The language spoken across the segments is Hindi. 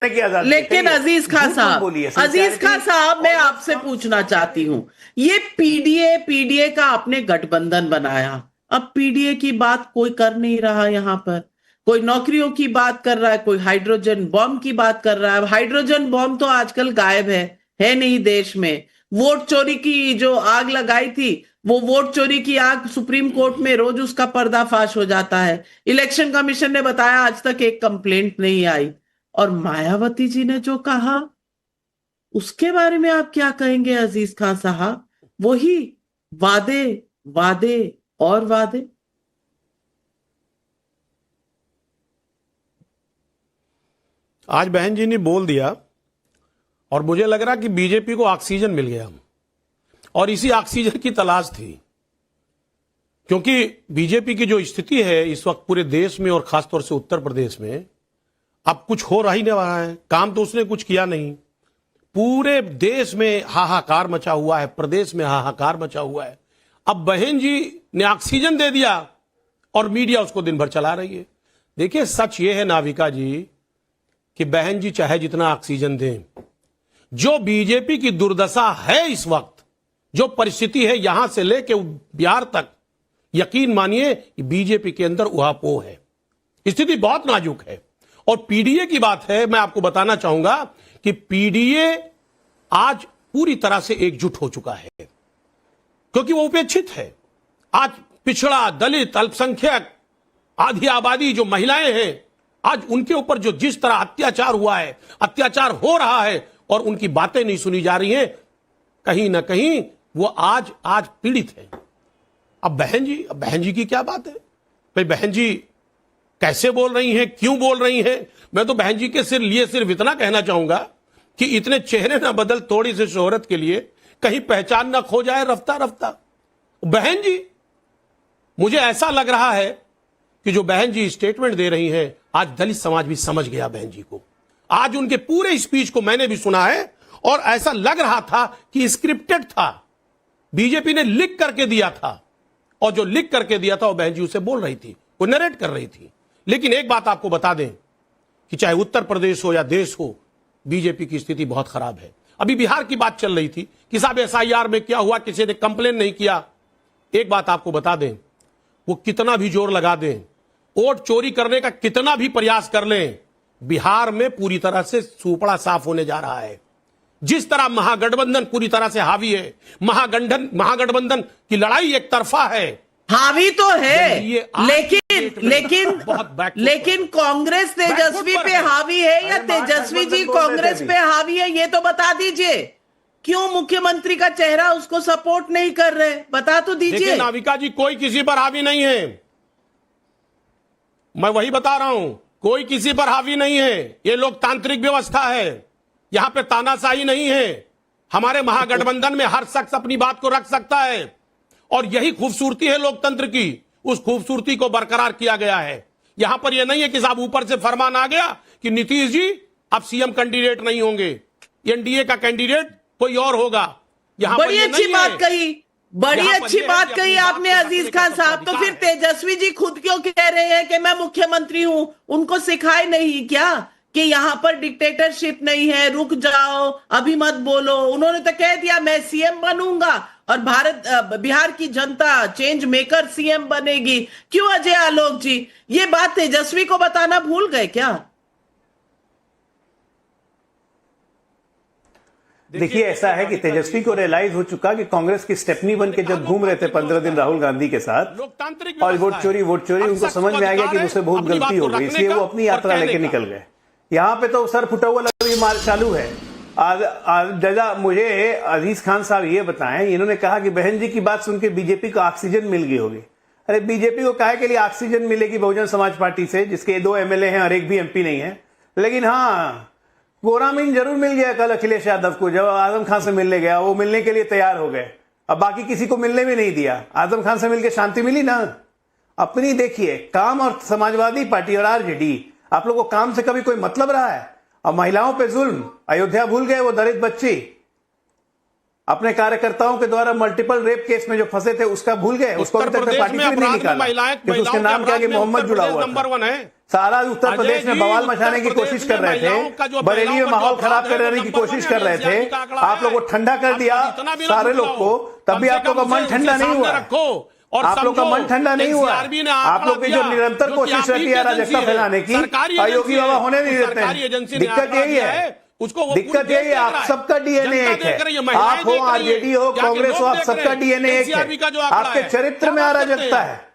की आजादी। लेकिन अजीज खान साहब, मैं आपसे पूछना चाहती हूँ, ये पीडीए का आपने गठबंधन बनाया, अब पीडीए की बात कोई कर नहीं रहा यहाँ पर। कोई नौकरियों की बात कर रहा है, कोई हाइड्रोजन बॉम्ब की बात कर रहा है। हाइड्रोजन बॉम्ब तो आजकल गायब है नहीं देश में। वोट चोरी की जो आग लगाई थी, वो वोट चोरी की आग सुप्रीम कोर्ट में रोज उसका पर्दाफाश हो जाता है। इलेक्शन कमीशन ने बताया आज तक एक कंप्लेंट नहीं आई। और मायावती जी ने जो कहा, उसके बारे में आप क्या कहेंगे अजीज खान साहब? वही वादे, वादे और वादे। आज बहन जी ने बोल दिया और मुझे लग रहा कि बीजेपी को ऑक्सीजन मिल गया और इसी ऑक्सीजन की तलाश थी, क्योंकि बीजेपी की जो स्थिति है इस वक्त पूरे देश में और खासतौर से उत्तर प्रदेश में, अब कुछ हो रहा ही नहीं रहा है। काम तो उसने कुछ किया नहीं। पूरे देश में हाहाकार मचा हुआ है, प्रदेश में हाहाकार मचा हुआ है। अब बहन जी ने ऑक्सीजन दे दिया और मीडिया उसको दिन भर चला रही है। देखिए, सच ये है नाविका जी कि बहन जी चाहे जितना ऑक्सीजन दें, जो बीजेपी की दुर्दशा है इस वक्त, जो परिस्थिति है यहां से लेके बिहार तक, यकीन मानिए बीजेपी के अंदर उहापोह है, स्थिति बहुत नाजुक है। और पीडीए की बात है, मैं आपको बताना चाहूंगा कि पीडीए आज पूरी तरह से एकजुट हो चुका है, क्योंकि वो उपेक्षित है। आज पिछड़ा, दलित, अल्पसंख्यक, आधी आबादी जो महिलाएं हैं, आज उनके ऊपर जो जिस तरह अत्याचार हुआ है, अत्याचार हो रहा है और उनकी बातें नहीं सुनी जा रही हैं, कहीं ना कहीं वो आज पीड़ित है। अब बहन जी की क्या बात है भाई? बहन जी कैसे बोल रही हैं, क्यों बोल रही हैं? मैं तो बहन जी के सिर्फ इतना कहना चाहूंगा कि इतने चेहरे ना बदल थोड़ी सी शोहरत के लिए, कहीं पहचान ना खो जाए रफ्ता रफ्ता। बहन जी, मुझे ऐसा लग रहा है कि जो बहन जी स्टेटमेंट दे रही हैं, आज दलित समाज भी समझ गया बहन जी को। आज उनके पूरे स्पीच को मैंने भी सुना है और ऐसा लग रहा था कि स्क्रिप्टेड था, बीजेपी ने लिख करके दिया था, और जो लिख करके दिया था वो बहन जी उसे बोल रही थी, वो नरेट कर रही थी। लेकिन एक बात आपको बता दें कि चाहे उत्तर प्रदेश हो या देश हो, बीजेपी की स्थिति बहुत खराब है। अभी बिहार की बात चल रही थी कि साहब एसआईआर में क्या हुआ, किसी ने कंप्लेन नहीं किया। एक बात आपको बता दें, वो कितना भी जोर लगा दें, वोट चोरी करने का कितना भी प्रयास कर लें, बिहार में पूरी तरह से सुपड़ा साफ होने जा रहा है। जिस तरह महागठबंधन पूरी तरह से हावी है, महागठबंधन की लड़ाई एक तरफा है, हावी तो है, लेकिन कांग्रेस तेजस्वी पे हावी है या तेजस्वी जी कांग्रेस पे हावी है, ये तो बता दीजिए। क्यों मुख्यमंत्री का चेहरा उसको सपोर्ट नहीं कर रहे, बता तो दीजिए। नाविका जी, कोई किसी पर हावी नहीं है, मैं वही बता रहा हूं, कोई किसी पर हावी नहीं है। ये लोकतांत्रिक व्यवस्था है, यहां पे तानाशाही नहीं है। हमारे महागठबंधन में हर शख्स अपनी बात को रख सकता है और यही खूबसूरती है लोकतंत्र की। उस खूबसूरती को बरकरार किया गया है। यहां पर यह नहीं है कि साहब ऊपर से फरमान आ गया कि नीतीश जी अब सीएम कैंडिडेट नहीं होंगे, एनडीए का कैंडिडेट कोई और होगा। यहां बड़ी अच्छी बात कही, बड़ी अच्छी बात कही आपने अजीज खान साहब। तो फिर तेजस्वी जी खुद क्यों कह रहे हैं कि मैं मुख्यमंत्री हूं? उनको सिखाए नहीं क्या कि यहां पर डिक्टेटरशिप नहीं है, रुक जाओ, अभी मत बोलो? उन्होंने तो कह दिया मैं सीएम बनूंगा और बिहार की जनता चेंज मेकर सीएम बनेगी। क्यों अजय आलोक जी ये बात तेजस्वी को बताना भूल गए क्या? देखिए, ऐसा है कि तेजस्वी को रियलाइज हो चुका कि कांग्रेस की स्टेपनी बन के जब घूम रहे थे 15 दिन राहुल गांधी के साथ और वोट चोरी उनको समझ में आ गया कि मुझसे बहुत गलती हो गई, इसलिए वो अपनी यात्रा लेके निकल गए। यहाँ पे तो सर फुटा हुआ मार चालू है। दादा, मुझे अजीज खान साहब ये बताएं, इन्होंने कहा कि बहन जी की बात सुन के बीजेपी को ऑक्सीजन मिल गई होगी। अरे बीजेपी को काहे के लिए ऑक्सीजन मिलेगी बहुजन समाज पार्टी से, जिसके 2 एमएलए हैं और एक भी एमपी नहीं है? लेकिन हाँ, गोरामीन जरूर मिल गया कल अखिलेश यादव को, जब आजम खान से मिलने गया वो मिलने के लिए तैयार हो गए। अब बाकी किसी को मिलने भी नहीं दिया, आजम खान से मिलकर शांति मिली ना। अपनी देखिए काम, और समाजवादी पार्टी और आरजेडी, आप लोगों को काम से कभी कोई मतलब रहा है? अब महिलाओं पे जुल्म, अयोध्या भूल गए वो दलित बच्ची। अपने कार्यकर्ताओं के द्वारा मल्टीपल रेप केस में जो फंसे थे उसका भूल गए, उसको अभी तक पार्टी से नहीं निकाला क्योंकि उसके नाम के आगे मोहम्मद जुड़ा हुआ नंबर 1 है। सारा उत्तर प्रदेश में बवाल मचाने की कोशिश कर रहे थे, बरेली में माहौल खराब करने की कोशिश कर रहे थे, आप लोगों को ठंडा कर दिया सारे लोग को, तब भी आप लोगों का मन ठंडा नहीं हुआ, और आप लोग का मन ठंडा नहीं हुआ। आप लोग की जो निरंतर कोशिश रहती है अराजकता फैलाने की, योगी बाबा होने नहीं देते हैं। दिक्कत यही है, दिक्कत यही है, आप सबका डीएनए एक है, आप हो आरजेडी हो कांग्रेस हो, आप सबका डीएनए एक है। आपके चरित्र में अराजकता है,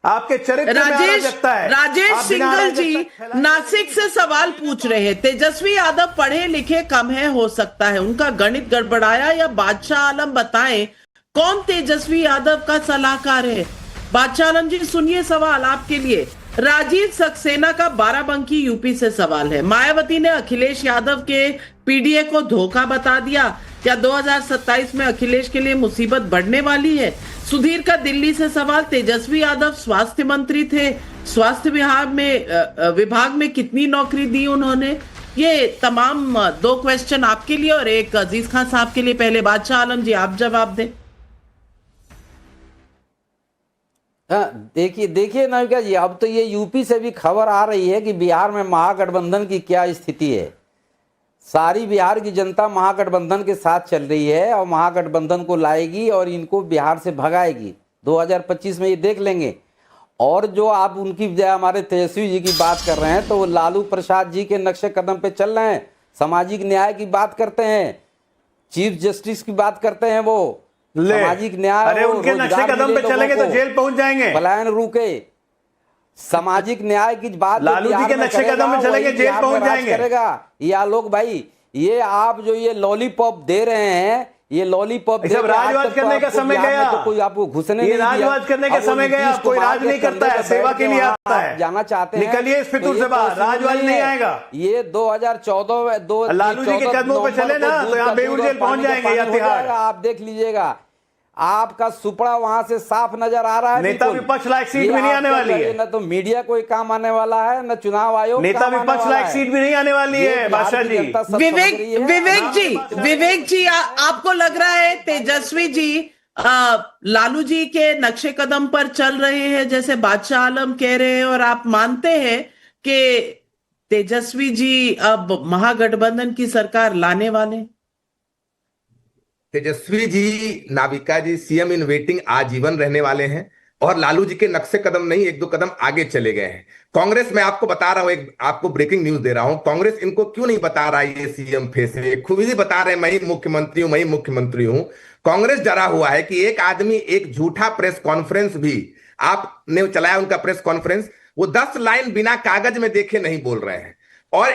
आपके चरित्र में अराजकता है। राजेश सिंघल जी नासिक से सवाल पूछ रहे हैं, तेजस्वी यादव पढ़े लिखे कम है, हो सकता है उनका गणित गड़बड़ाया, या बादशाह आलम बताएं कौन तेजस्वी यादव का सलाहकार है। बादशाह आलम जी सुनिए सवाल आपके लिए। राजीव सक्सेना का बाराबंकी यूपी से सवाल है, मायावती ने अखिलेश यादव के पीडीए को धोखा बता दिया, क्या 2027 में अखिलेश के लिए मुसीबत बढ़ने वाली है। सुधीर का दिल्ली से सवाल, तेजस्वी यादव स्वास्थ्य मंत्री थे, स्वास्थ्य विभाग में कितनी नौकरी दी उन्होंने। ये तमाम 2 क्वेश्चन आपके लिए और एक अजीज खान साहब के लिए। पहले बादशाह आलम जी आप जवाब दें। देखिए नाविका जी, अब तो ये यूपी से भी खबर आ रही है कि बिहार में महागठबंधन की क्या स्थिति है। सारी बिहार की जनता महागठबंधन के साथ चल रही है और महागठबंधन को लाएगी और इनको बिहार से भगाएगी। 2025 में ये देख लेंगे। और जो आप उनकी हमारे तेजस्वी जी की बात कर रहे हैं, तो वो लालू प्रसाद जी के नक्शे कदम पे चल रहे हैं, सामाजिक न्याय की बात करते हैं, चीफ जस्टिस की बात करते हैं, वो सामाजिक न्याय, अरे उनके नक्शे कदम पे चलेंगे तो जेल पहुंच जाएंगे, पलायन रुके, सामाजिक न्याय की बात लालू जी के नक्शे कदम पे चलेंगे जेल पहुंच जाएंगे करेगा। या लोग भाई ये आप जो ये लॉलीपॉप दे रहे हैं, ये लॉलीपॉप राजवाद करने का समय गया, तो कोई आपको घुसने नहीं, राजवाद करने का समय गया, कोई राज नहीं करता है, सेवा के लिए आता है। जाना चाहते हैं, निकलिए इस फितूर से बाहर, राजवाद नहीं आएगा। ये 2014 में लालू जी के कदमों पे चले ना तो यहाँ बेऊर जेल पहुंच जाएंगे या तिहाड़। आप देख लीजिएगा, आपका सुपड़ा वहां से साफ नजर आ रहा है। नेता विपक्ष लायक सीट भी नहीं आने वाली है, न तो मीडिया कोई काम आने वाला है, न चुनाव आयोग। नेता विपक्ष लायक सीट भी नहीं आने वाली है बादशाह जी। विवेक जी आपको लग रहा है तेजस्वी जी लालू जी के नक्शे कदम पर चल रहे हैं जैसे बादशाह आलम कह रहे हैं, और आप मानते हैं कि तेजस्वी जी अब महागठबंधन की सरकार लाने वाले? तेजस्वी जी, नाविका जी सीएम इन वेटिंग आजीवन रहने वाले हैं और लालू जी के नक्शे कदम नहीं 1-2 कदम आगे चले गए हैं। कांग्रेस में आपको बता रहा हूं, एक आपको ब्रेकिंग न्यूज दे रहा हूं, कांग्रेस इनको क्यों नहीं बता रहा है ये सीएम फेस है, खुद ही बता रहे मैं ही मुख्यमंत्री हूं, मैं ही मुख्यमंत्री हूं। कांग्रेस डरा हुआ है कि एक आदमी एक झूठा प्रेस कॉन्फ्रेंस भी आपने चलाया, उनका प्रेस कॉन्फ्रेंस, वो 10 लाइन बिना कागज में देखे नहीं बोल रहे हैं। और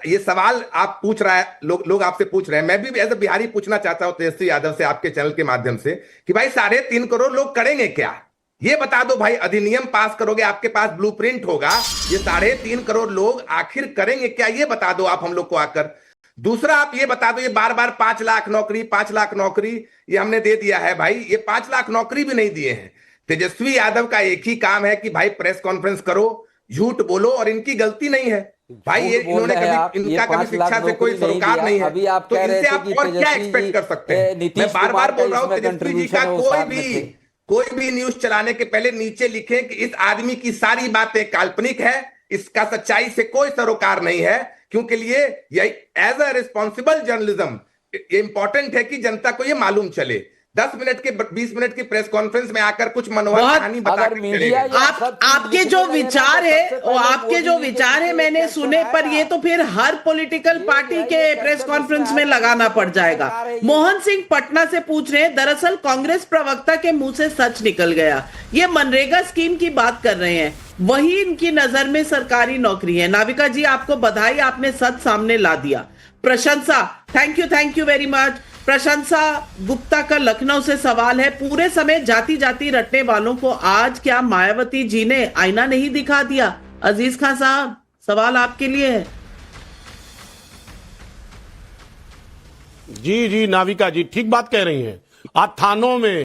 ये सवाल आप पूछ रहा है, लोग आपसे पूछ रहे हैं, मैं भी एज अ बिहारी पूछना चाहता हूं तेजस्वी यादव से आपके चैनल के माध्यम से कि भाई 3.5 करोड़ लोग करेंगे क्या, ये बता दो भाई। अधिनियम पास करोगे, आपके पास ब्लूप्रिंट होगा, ये 3.5 करोड़ लोग आखिर करेंगे क्या, ये बता दो आप हम लोग को आकर। दूसरा आप ये बता दो, ये बार बार 5 लाख नौकरी 5 लाख नौकरी ये हमने दे दिया है, भाई ये 5 लाख नौकरी भी नहीं दिए हैं। तेजस्वी यादव का एक ही काम है कि भाई प्रेस कॉन्फ्रेंस करो, झूठ बोलो, और इनकी गलती नहीं है भाई, ये इन्होंने कभी, इनका कभी शिक्षा से कोई सरोकार नहीं है, अभी आप तो इनसे आप और क्या एक्सपेक्ट कर सकते हैं। मैं बार बार बोल रहा हूं तेजस्वी जी का कोई भी न्यूज चलाने के पहले नीचे लिखें कि इस आदमी की सारी बातें काल्पनिक है, इसका सच्चाई से कोई सरोकार नहीं है, क्योंकि लिए एज अ रिस्पॉन्सिबल जर्नलिज्म ये इंपॉर्टेंट है कि जनता को ये मालूम चले। 10 मिनट के 20 मिनट की प्रेस कॉन्फ्रेंस में आकर कुछ मनोहर कहानी आपके जो विचार है वो आपके जो विचार है मैंने सुने, पर ये तो फिर हर पॉलिटिकल पार्टी के प्रेस कॉन्फ्रेंस में लगाना पड़ जाएगा। मोहन सिंह पटना से पूछ रहे हैं, दरअसल कांग्रेस प्रवक्ता के मुंह से सच निकल गया, ये मनरेगा स्कीम की बात कर रहे हैं, वही इनकी नजर में सरकारी नौकरी है। नाविका जी आपको बधाई, आपने सच सामने ला दिया। प्रशंसा, थैंक यू वेरी मच। प्रशंसा गुप्ता का लखनऊ से सवाल है, पूरे समय जाति जाति रटने वालों को आज क्या मायावती जी ने आईना नहीं दिखा दिया? अजीज खान साहब सवाल आपके लिए है। जी नाविका जी ठीक बात कह रही हैं। आज थानों में,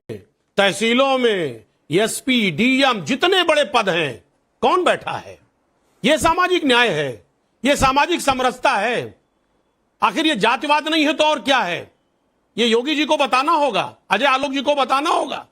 तहसीलों में एसपी डीएम जितने बड़े पद हैं, कौन बैठा है? यह सामाजिक न्याय है, यह सामाजिक समरसता है। आखिर ये जातिवाद नहीं है तो और क्या है? ये योगी जी को बताना होगा, अजय आलोक जी को बताना होगा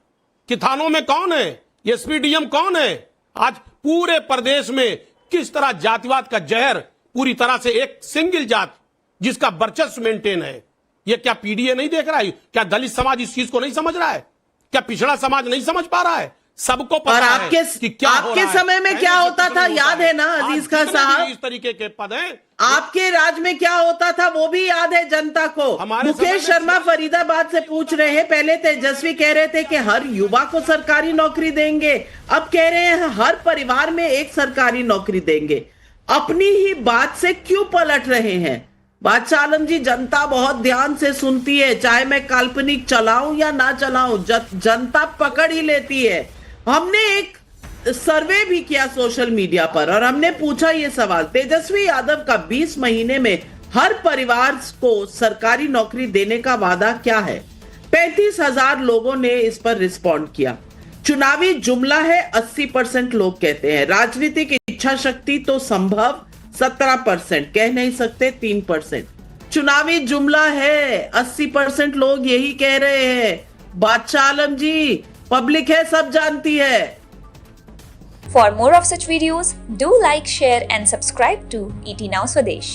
कि थानों में कौन है, एसपीडीएम कौन है। आज पूरे प्रदेश में किस तरह जातिवाद का जहर पूरी तरह से एक सिंगल जात जिसका वर्चस्व मेंटेन है, ये क्या पीडीए नहीं देख रहा है? क्या दलित समाज इस चीज को नहीं समझ रहा है? क्या पिछड़ा समाज नहीं समझ पा रहा है? सबको पता और है कि क्या हो आपके रहा है। समय में क्या होता था याद है ना अजीज खान साहब? इस तरीके के पद हैं। आपके राज में क्या होता था वो भी याद है जनता को। मुकेश शर्मा फरीदाबाद से पूछ रहे हैं, पहले तेजस्वी कह रहे थे कि हर युवा को सरकारी नौकरी देंगे, अब कह रहे हैं हर परिवार में एक सरकारी नौकरी देंगे। अपनी ही बात से क्यों पलट रहे हैं? बादशाह आलम जी, जनता बहुत ध्यान से सुनती है, चाहे मैं काल्पनिक चलाऊं या ना चलाऊं, जनता पकड़ ही लेती है। हमने एक सर्वे भी किया सोशल मीडिया पर और हमने पूछा ये सवाल, तेजस्वी यादव का 20 महीने में हर परिवार को सरकारी नौकरी देने का वादा क्या है? 35,000 लोगों ने इस पर रिस्पॉन्ड किया। चुनावी जुमला है 80% लोग कहते हैं। राजनीतिक इच्छा शक्ति तो संभव 17%, कह नहीं सकते 3%। चुनावी जुमला है 80% लोग यही कह रहे हैं। बादशाह आलम जी, पब्लिक है, सब जानती है। For more of such videos, do like, share and subscribe to ET Now Swadesh.